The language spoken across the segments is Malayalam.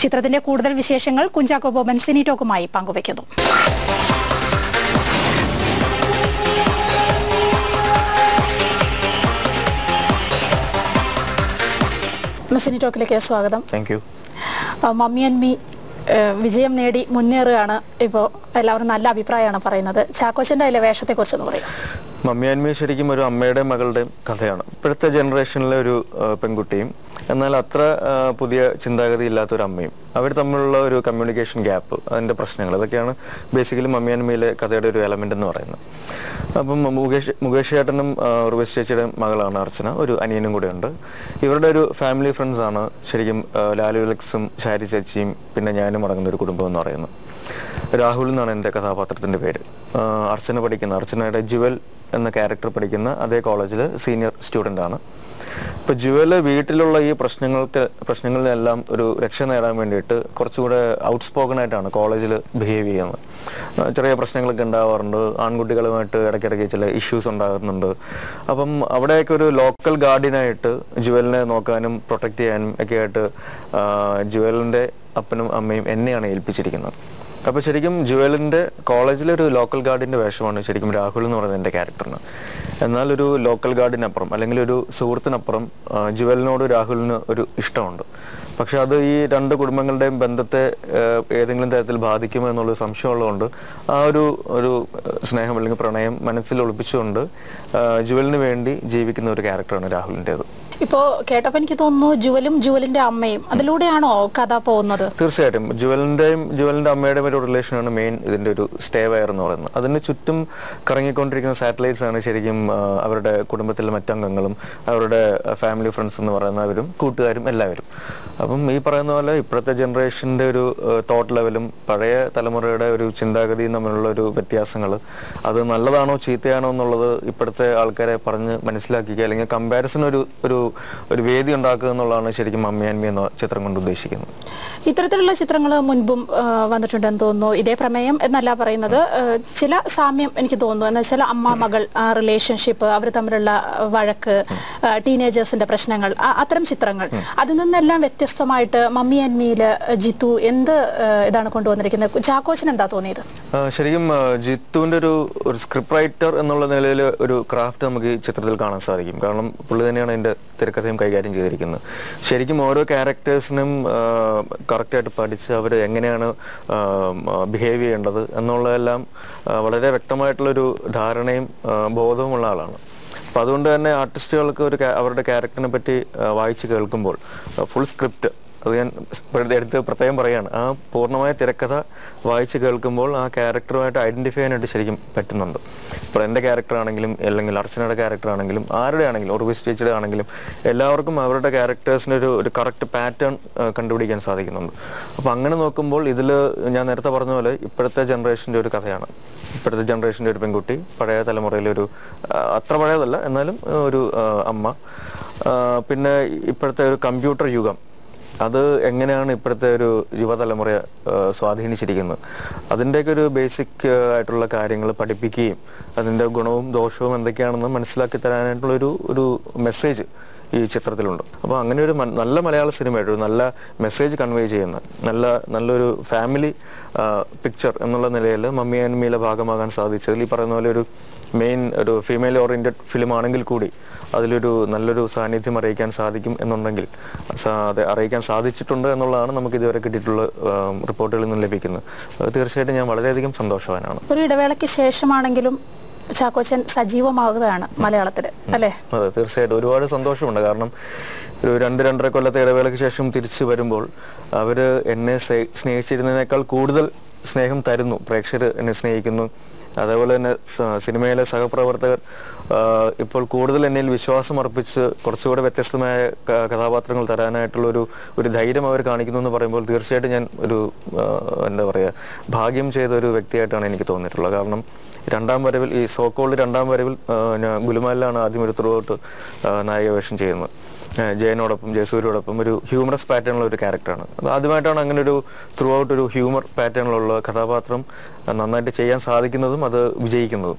ചിത്രത്തിന്റെ കൂടുതൽ വിശേഷങ്ങൾ കുഞ്ചാക്കോ ബോബൻ സിനി ടോക്കുമായി പങ്കുവയ്ക്കുന്നു. സിനി ടോക്കിലേക്ക് സ്വാഗതം. മമ്മി ആൻഡ് മീ വിജയം നേടി മുന്നേറുകയാണ്. ഇപ്പോൾ എല്ലാവരും നല്ല അഭിപ്രായമാണ് പറയുന്നത്. ചാക്കോച്ചൻ്റെ അതിലെ വേഷത്തെക്കുറിച്ചൊന്ന് പറയും. മമ്മി ആൻഡ് മീ ശരിക്കും ഒരു അമ്മയുടെയും മകളുടെയും കഥയാണ്. ഇപ്പോഴത്തെ ജനറേഷനിലെ ഒരു പെൺകുട്ടിയും എന്നാൽ അത്ര പുതിയ ചിന്താഗതി ഇല്ലാത്തൊരു അമ്മയും അവർ തമ്മിലുള്ള ഒരു കമ്മ്യൂണിക്കേഷൻ ഗ്യാപ്പ്, അതിൻ്റെ പ്രശ്നങ്ങൾ, അതൊക്കെയാണ് ബേസിക്കലി മമ്മി ആൻഡ് മീയിലെ കഥയുടെ ഒരു എലമെൻ്റ് എന്ന് പറയുന്നത്. അപ്പം മുകേഷ് ചേട്ടനും ഉർവശി ചേച്ചിയുടെ മകളാണ് അർച്ചന, ഒരു അനിയനും കൂടെ ഉണ്ട്. ഇവരുടെ ഒരു ഫാമിലി ഫ്രണ്ട്സാണ് ശരിക്കും ലാലു അലക്സും ഷാരി ചേച്ചിയും പിന്നെ ഞാനും അടങ്ങുന്ന ഒരു കുടുംബം എന്ന് പറയുന്നത്. രാഹുൽ എന്നാണ് എൻ്റെ കഥാപാത്രത്തിൻ്റെ പേര്. അർച്ചനയുടെ ജുവൽ എന്ന ക്യാരക്ടർ പഠിക്കുന്ന അതേ കോളേജിൽ സീനിയർ സ്റ്റുഡൻ്റാണ്. ഇപ്പോൾ ജുവൽ വീട്ടിലുള്ള ഈ പ്രശ്നങ്ങളിലെല്ലാം ഒരു രക്ഷ നേടാൻ വേണ്ടിയിട്ട് കുറച്ചുകൂടെ ഔട്ട് സ്പോക്കൺ ആയിട്ടാണ് കോളേജിൽ ബിഹേവ് ചെയ്യുന്നത്. ചെറിയ പ്രശ്നങ്ങളൊക്കെ ഉണ്ടാവാറുണ്ട്, ആൺകുട്ടികളുമായിട്ട് ഇടയ്ക്കിടയ്ക്ക് ചില ഇഷ്യൂസ് ഉണ്ടാകുന്നുണ്ട്. അപ്പം അവിടെയൊക്കെ ഒരു ലോക്കൽ ഗാർഡിയനായിട്ട് ജുവലിനെ നോക്കാനും പ്രൊട്ടക്റ്റ് ചെയ്യാനും ഒക്കെ ആയിട്ട് ജുവലിൻ്റെ അപ്പനും അമ്മയും എന്നെയാണ് ഏൽപ്പിച്ചിരിക്കുന്നത്. അപ്പോൾ ശരിക്കും ജുവലിൻ്റെ കോളേജിലൊരു ലോക്കൽ ഗാർഡിൻ്റെ വേഷമാണ് ശരിക്കും രാഹുൽ എന്ന് പറയുന്നത് എൻ്റെ ക്യാരക്ടറിന്. എന്നാൽ ഒരു ലോക്കൽ ഗാർഡിനപ്പുറം അല്ലെങ്കിൽ ഒരു സുഹൃത്തിനപ്പുറം ജുവലിനോട് രാഹുലിന് ഒരു ഇഷ്ടമുണ്ട്. പക്ഷെ അത് ഈ രണ്ട് കുടുംബങ്ങളുടെയും ബന്ധത്തെ ഏതെങ്കിലും തരത്തിൽ ബാധിക്കുമോ എന്നുള്ളൊരു സംശയമുള്ളതുകൊണ്ട് ആ ഒരു സ്നേഹം അല്ലെങ്കിൽ പ്രണയം മനസ്സിൽ ഒളിപ്പിച്ചുകൊണ്ട് ജുവലിന് വേണ്ടി ജീവിക്കുന്ന ഒരു ക്യാരക്ടറാണ് രാഹുലിൻ്റേത്. ഇപ്പോൾ കേട്ടപ്പോൾ എനിക്ക് തോന്നുന്നു ജുവലിന്റെ അമ്മയും അതിലൂടെയാണോ കഥ പോകുന്നത്? തീർച്ചയായിട്ടും ജുവലിൻ്റെ അമ്മയുടെയും ഒരു റിലേഷനാണ് മെയിൻ ഇതിൻ്റെ ഒരു സ്റ്റേ വയർ എന്ന് പറയുന്നത്. അതിന് ചുറ്റും കറങ്ങിക്കൊണ്ടിരിക്കുന്ന സാറ്റലൈറ്റ്സ് ആണ് ശരിക്കും അവരുടെ കുടുംബത്തിലെ മറ്റംഗങ്ങളും അവരുടെ ഫാമിലി ഫ്രണ്ട്സ് എന്ന് പറയുന്നവരും കൂട്ടുകാരും എല്ലാവരും. അപ്പം ഈ പറയുന്ന പോലെ ഇപ്പോഴത്തെ ജനറേഷൻ്റെ ഒരു തോട്ട് ലെവലും പഴയ തലമുറയുടെ ഒരു ചിന്താഗതിയും തമ്മിലുള്ള ഒരു വ്യത്യാസങ്ങൾ, അത് നല്ലതാണോ ചീത്തയാണോ എന്നുള്ളത് ഇപ്പോഴത്തെ ആൾക്കാരെ പറഞ്ഞ് മനസ്സിലാക്കിക്കുക അല്ലെങ്കിൽ കമ്പാരിസൺ ഒരു വേദി ഉണ്ടാക്കുക എന്നുള്ളതാണ് ശരിക്കും മമ്മി ആൻഡ് മീ എന്ന ചിത്രം കൊണ്ട് ഉദ്ദേശിക്കുന്നത്. ഇത്തരത്തിലുള്ള ചിത്രങ്ങൾ മുൻപും വന്നിട്ടുണ്ടെന്ന് തോന്നുന്നു. ഇതേ പ്രമേയം എന്നല്ല പറയുന്നത്, ചില സാമ്യം എനിക്ക് തോന്നുന്നു. എന്ന് വെച്ചാൽ അമ്മ മകൾ റിലേഷൻഷിപ്പ്, അവർ തമ്മിലുള്ള വഴക്ക്, ടീനേജേഴ്സിന്റെ പ്രശ്നങ്ങൾ, അത്തരം ചിത്രങ്ങൾ. അതിൽ നിന്നെല്ലാം വ്യത്യസ്തമായിട്ട് മമ്മി ആൻഡ് മീയില് ജിത്തു എന്ത് ഇതാണ് കൊണ്ടുവന്നിരിക്കുന്നത്? ചാക്കോച്ചൻ എന്താ തോന്നിയത്? ശരിക്കും ജിത്തുവിൻ്റെ ഒരു സ്ക്രിപ്റ്റ് റൈറ്റർ എന്നുള്ള നിലയിൽ ഒരു ക്രാഫ്റ്റ് നമുക്ക് ഈ ചിത്രത്തിൽ കാണാൻ സാധിക്കും. കാരണം പുള്ളി തന്നെയാണ് എൻ്റെ തിരക്കഥയും കൈകാര്യം ചെയ്തിരിക്കുന്നത്. ശരിക്കും ഓരോ ക്യാരക്ടേഴ്സിനും കറക്റ്റായിട്ട് പഠിച്ച് അവർ എങ്ങനെയാണ് ബിഹേവ് ചെയ്യേണ്ടത് എന്നുള്ളതെല്ലാം വളരെ വ്യക്തമായിട്ടുള്ളൊരു ധാരണയും ബോധവുമുള്ള ആളാണ്. അപ്പം അതുകൊണ്ട് തന്നെ ആർട്ടിസ്റ്റുകൾക്ക് അവരുടെ ക്യാരക്ടറിനെ പറ്റി വായിച്ച് കേൾക്കുമ്പോൾ ഫുൾ സ്ക്രിപ്റ്റ്, അത് ഞാൻ എടുത്ത് പ്രത്യേകം പറയുകയാണ്, ആ പൂർണ്ണമായ തിരക്കഥ വായിച്ച് കേൾക്കുമ്പോൾ ആ ക്യാരക്ടറുമായിട്ട് ഐഡൻറ്റിഫൈ ചെയ്യാനായിട്ട് ശരിക്കും പറ്റുന്നുണ്ട്. ഇപ്പോൾ എൻ്റെ ക്യാരക്ടറാണെങ്കിലും അല്ലെങ്കിൽ അർച്ചനയുടെ ക്യാരക്ടറാണെങ്കിലും ആരുടെ ആണെങ്കിലും ഉർവശി ചേച്ചിയുടെ ആണെങ്കിലും എല്ലാവർക്കും അവരുടെ ക്യാരക്ടേഴ്സിൻ്റെ ഒരു കറക്റ്റ് പാറ്റേൺ കണ്ടുപിടിക്കാൻ സാധിക്കുന്നുണ്ട്. അപ്പോൾ അങ്ങനെ നോക്കുമ്പോൾ ഇതിൽ ഞാൻ നേരത്തെ പറഞ്ഞ പോലെ ഇപ്പോഴത്തെ ജനറേഷൻ്റെ ഒരു കഥയാണ്. ഇപ്പോഴത്തെ ജനറേഷൻ്റെ ഒരു പെൺകുട്ടി, പഴയ തലമുറയിലൊരു അത്ര പഴയതല്ല എന്നാലും ഒരു അമ്മ, പിന്നെ ഇപ്പോഴത്തെ ഒരു കമ്പ്യൂട്ടർ യുഗം, അത് എങ്ങനെയാണ് ഇപ്പോഴത്തെ ഒരു യുവതലമുറയെ സ്വാധീനിച്ചിരിക്കുന്നത്, അതിൻ്റെയൊക്കെ ഒരു ബേസിക് ആയിട്ടുള്ള കാര്യങ്ങൾ പഠിപ്പിക്കുകയും അതിൻ്റെ ഗുണവും ദോഷവും എന്തൊക്കെയാണെന്ന് മനസ്സിലാക്കി തരാനായിട്ടുള്ളൊരു മെസ്സേജ് ഈ ചിത്രത്തിലുണ്ട്. അപ്പോൾ അങ്ങനെ ഒരു നല്ല മലയാള സിനിമയായിട്ട് ഒരു നല്ല മെസ്സേജ് കൺവേ ചെയ്യുന്ന നല്ലൊരു ഫാമിലി പിക്ചർ എന്നുള്ള നിലയിൽ മമ്മി ആൻഡ് മീയിലെ ഭാഗമാകാൻ സാധിച്ചതിൽ ഈ പറയുന്ന പോലെ ഒരു മെയിൻ ഒരു ഫീമെയിൽ ഓറിയൻറ്റഡ് ഫിലിം ആണെങ്കിൽ കൂടി അതിലൊരു നല്ലൊരു സാന്നിധ്യം അറിയിക്കാൻ സാധിക്കും എന്നുണ്ടെങ്കിൽ അറിയിക്കാൻ സാധിച്ചിട്ടുണ്ട് എന്നുള്ളതാണ് നമുക്ക് ഇതുവരെ കിട്ടിയിട്ടുള്ള റിപ്പോർട്ടുകളിൽ നിന്ന് ലഭിക്കുന്നത്. തീർച്ചയായിട്ടും ഞാൻ വളരെയധികം സന്തോഷവാനാണ്. ഒരു ഇടവേളയ്ക്ക് ശേഷമാണെങ്കിലും ചാക്കോച്ചൻ സജീവമാകുകയാണ് മലയാളത്തിൽ, അല്ലേ? അതെ, തീർച്ചയായിട്ടും ഒരുപാട് സന്തോഷമുണ്ട്. കാരണം ഒരു 2-2.5 കൊല്ലത്തെ ഇടവേളയ്ക്ക് ശേഷം തിരിച്ചു വരുമ്പോൾ അവർ എന്നെ സ്നേഹിച്ചിരുന്നതിനേക്കാൾ കൂടുതൽ സ്നേഹം തരുന്നു. പ്രേക്ഷകർ എന്നെ സ്നേഹിക്കുന്നു. അതേപോലെ തന്നെ സിനിമയിലെ സഹപ്രവർത്തകർ ഇപ്പോൾ കൂടുതൽ എന്നിൽ വിശ്വാസം അർപ്പിച്ച് കുറച്ചുകൂടെ വ്യത്യസ്തമായ കഥാപാത്രങ്ങൾ തരാനായിട്ടുള്ളൊരു ധൈര്യം അവർ കാണിക്കുന്നു എന്ന് പറയുമ്പോൾ തീർച്ചയായിട്ടും ഞാൻ എന്താ പറയുക, ഭാഗ്യം ചെയ്ത ഒരു വ്യക്തിയായിട്ടാണ് എനിക്ക് തോന്നിയിട്ടുള്ളത്. കാരണം രണ്ടാം വരവിൽ ഈ സോക്കോൾഡ് രണ്ടാം വരവിൽ ഗുലുമാലിലാണ് ആദ്യം ഒരു ത്രൂ ഔട്ട് നായിക വേഷം ചെയ്യുന്നത്. ജയനോടൊപ്പം ജയസൂര്യയോടൊപ്പം ഒരു ഹ്യൂമറസ് പാറ്റേണുള്ള ഒരു ക്യാരക്ടറാണ്. അത് ആദ്യമായിട്ടാണ് അങ്ങനെ ഒരു ത്രൂ ഔട്ട് ഒരു ഹ്യൂമർ പാറ്റേണിലുള്ള കഥാപാത്രം നന്നായിട്ട് ചെയ്യാൻ സാധിക്കുന്നതും അത് വിജയിക്കുന്നതും.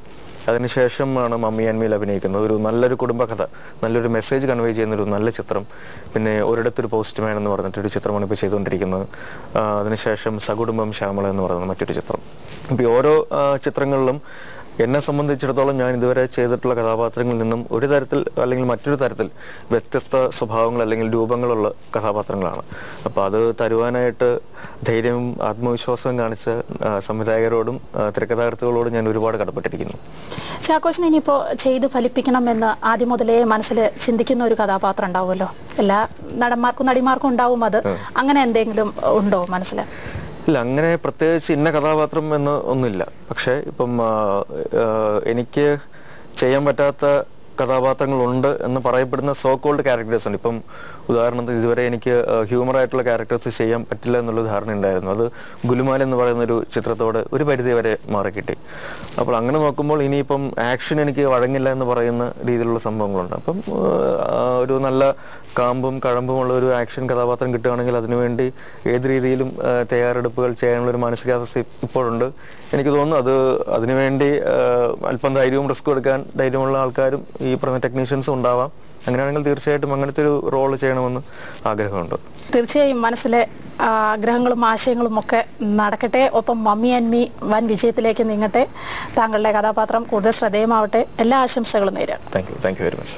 അതിനുശേഷമാണ് മമ്മി ആൻഡ് മീൽ അഭിനയിക്കുന്നത്. ഒരു നല്ലൊരു കുടുംബകഥ, നല്ലൊരു മെസ്സേജ് കൺവേ ചെയ്യുന്നൊരു നല്ല ചിത്രം. പിന്നെ ഒരിടത്തൊരു പോസ്റ്റ്മാൻ എന്ന് പറഞ്ഞിട്ടൊരു ചിത്രമാണ് ഇപ്പോൾ ചെയ്തുകൊണ്ടിരിക്കുന്നത്. അതിനുശേഷം സകുടുംബം ശ്യാമള എന്ന് പറയുന്ന മറ്റൊരു ചിത്രം. ഇപ്പോൾ ഓരോ ചിത്രങ്ങളിലും എന്നെ സംബന്ധിച്ചിടത്തോളം ഞാൻ ഇതുവരെ ചെയ്തിട്ടുള്ള കഥാപാത്രങ്ങളിൽ നിന്നും ഒരു തരത്തിൽ അല്ലെങ്കിൽ മറ്റൊരു തരത്തിൽ വ്യത്യസ്ത സ്വഭാവങ്ങൾ അല്ലെങ്കിൽ രൂപങ്ങളുള്ള കഥാപാത്രങ്ങളാണ്. അപ്പോൾ അത് തരുവാനായിട്ട് ധൈര്യവും ആത്മവിശ്വാസവും കാണിച്ച സംവിധായകരോടും തിരക്കഥാകൃത്തുകളോടും ഞാൻ ഒരുപാട് കടപ്പെട്ടിരിക്കുന്നു. ചാക്കോച്ചൻ ഇനിയിപ്പോൾ ചെയ്ത് ഫലിപ്പിക്കണമെന്ന് ആദ്യം മുതലേ മനസ്സിൽ ചിന്തിക്കുന്ന ഒരു കഥാപാത്രം ഉണ്ടാവുമല്ലോ, എല്ലാ നടന്മാർക്കും നടിമാർക്കും ഉണ്ടാവും. അത് അങ്ങനെ എന്തെങ്കിലും ഉണ്ടോ മനസ്സിൽ? ഇല്ല, അങ്ങനെ പ്രത്യേകിച്ച് ഇന്ന കഥാപാത്രം എന്ന് ഒന്നുമില്ല. പക്ഷേ ഇപ്പം എനിക്ക് ചെയ്യാൻ പറ്റാത്ത കഥാപാത്രങ്ങളുണ്ട് എന്ന് പറയപ്പെടുന്ന സോ കോൾഡ് ക്യാരക്ടേഴ്സ് ഉണ്ട്. ഇപ്പം ഉദാഹരണത്തിന് ഇതുവരെ എനിക്ക് ഹ്യൂമറായിട്ടുള്ള ക്യാരക്ടേഴ്സ് ചെയ്യാൻ പറ്റില്ല എന്നുള്ള ധാരണ ഉണ്ടായിരുന്നു. അത് ഗുലുമാൽ എന്ന് പറയുന്നൊരു ചിത്രത്തോട് ഒരു പരിധി വരെ മാറിക്കിട്ടി. അപ്പോൾ അങ്ങനെ നോക്കുമ്പോൾ ഇനിയിപ്പം ആക്ഷൻ എനിക്ക് വഴങ്ങില്ല എന്ന് പറയുന്ന രീതിയിലുള്ള സംഭവങ്ങളുണ്ട്. അപ്പം ഒരു നല്ല കാമ്പും കഴമ്പുമുള്ള ഒരു ആക്ഷൻ കഥാപാത്രം കിട്ടുകയാണെങ്കിൽ അതിനുവേണ്ടി ഏത് രീതിയിലും തയ്യാറെടുപ്പുകൾ ചെയ്യാനുള്ളൊരു മാനസികാവസ്ഥ ഇപ്പോഴുണ്ട്. എനിക്ക് തോന്നുന്നു അത് അതിനുവേണ്ടി അല്പം ധൈര്യവും റിസ്ക് എടുക്കാൻ ധൈര്യമുള്ള ആൾക്കാരും ഈ പറഞ്ഞ ടെക്നീഷ്യൻസും ഉണ്ടാവാം. അങ്ങനെയാണെങ്കിൽ തീർച്ചയായിട്ടും അങ്ങനത്തെ ഒരു റോള് ചെയ്യണമെന്ന് ആഗ്രഹമുണ്ട്. തീർച്ചയായും മനസ്സിലെ ആഗ്രഹങ്ങളും ആശയങ്ങളും ഒക്കെ നടക്കട്ടെ. ഒപ്പം മമ്മി ആൻഡ് മീ വൻ വിജയത്തിലേക്ക് നീങ്ങട്ടെ. താങ്കളുടെ കഥാപാത്രം കൂടുതൽ ശ്രദ്ധേയമാവട്ടെ. എല്ലാ ആശംസകളും നേരാണ്. Thank you very much.